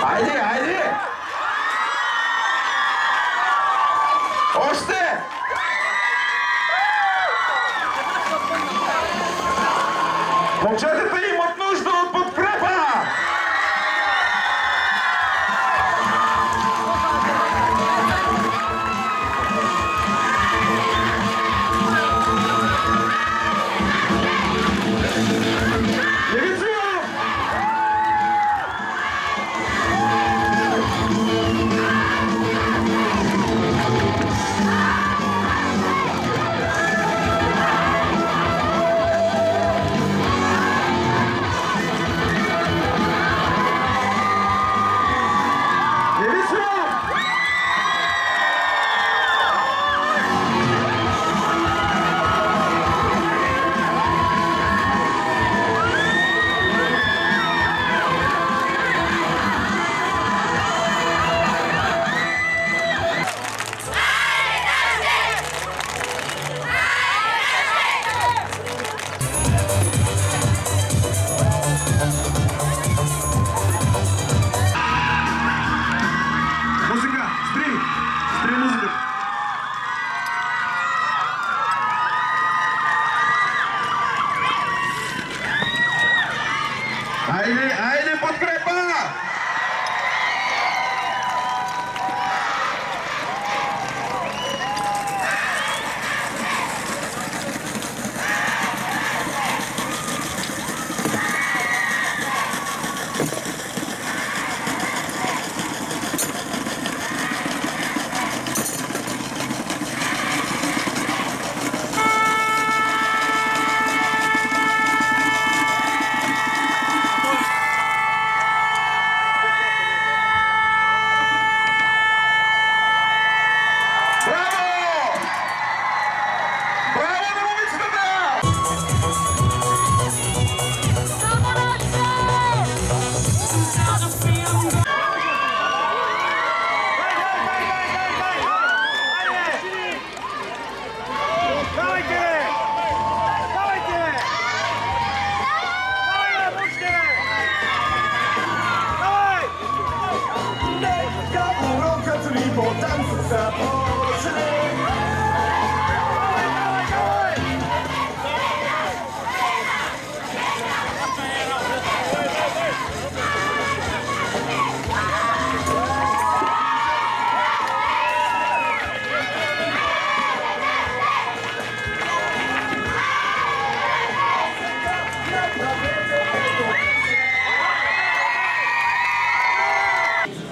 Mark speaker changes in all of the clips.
Speaker 1: Хайде, хайде! Още! Момчетата имат нужда от подкрепа! Айде, айде, подкрепа!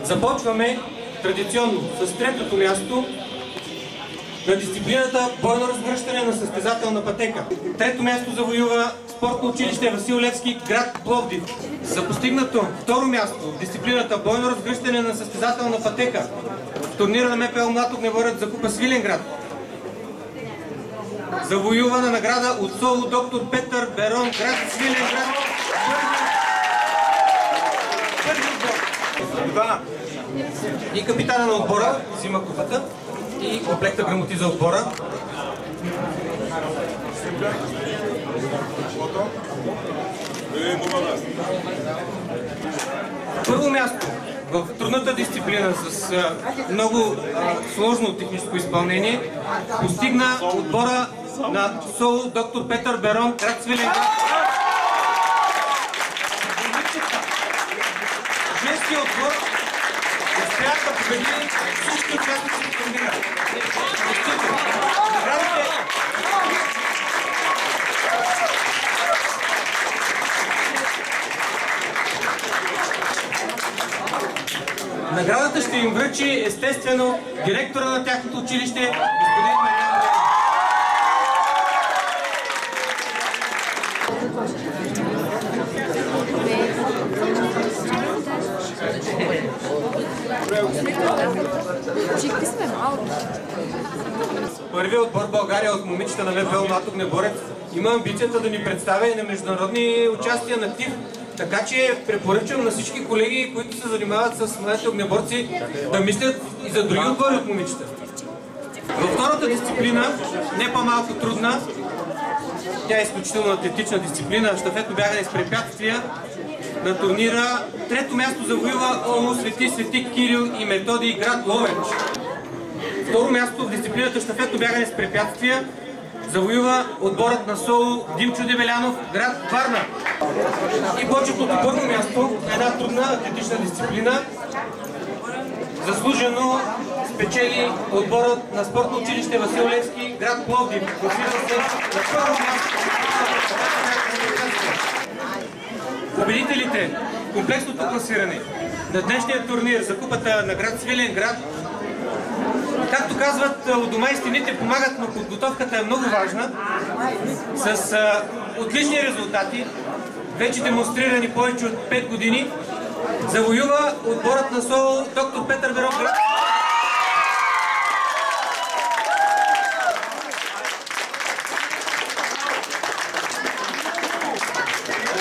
Speaker 2: Започваме традиционно с третото място на дисциплината бойно разгръщане на състезателна пътека. Трето място завоюва спортно училище Васил Левски, град Пловдив. За постигнато второ място в дисциплината бойно разгръщане на състезателна пътека в турнира на МПЛ Млад Огнеборец за купа Свиленград. Завоювана награда от СОУ доктор Петър Берон, град Свиленград. И капитана на отбора взима купата и комплекта грамоти за отбора. Първо място в трудната дисциплина с много сложно техническо изпълнение постигна отбора на СОУ доктор Петър Берон, град Свиленград. Женският отбор успях да победи всички участници в турнира. Наградата ще им връчи естествено директора на тяхното училище, господин Мариан. Първият отбор България от момичета на МПЛ Млад Огнеборец има амбицията да ни представя и на международни участия на ТИФ. Така че препоръчвам на всички колеги, които се занимават с младите огнеборци, да мислят и за други отбори от момичета. Във втората дисциплина, не по-малко трудна, Тя е изключително атлетична дисциплина. Щафетно бягане с препятствия на турнира. Трето място завоюва ОМО Свети Кирил и Методий, град Ловеч. Второ място в дисциплината щафетно бягане с препятствия завоюва отборът на СОУ Димчо Дебелянов, град Варна. И почетното първо място, една трудна атлетична дисциплина, заслужено спечели отборът на спортно училище Васил Левски, град Пловдив. Класира се на първо място. Победителите, комплексното класиране на днешния турнир за купата на град Свиленград, както казват у дома и стените помагат, но подготовката е много важна. С отлични резултати, вече демонстрирани повече от 5 години, завоюва отборът на СОУ доктор Петър Беров, град.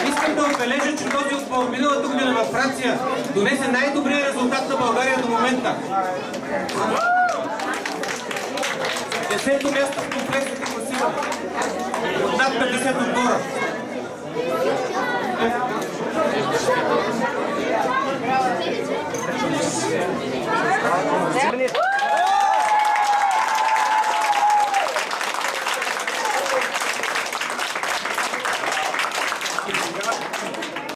Speaker 2: Искам да отбележа, че този отбор миналата година във Франция донесе най-добрия резултат на България до момента. 10-то място в комплексното класиране от над 50 отбора.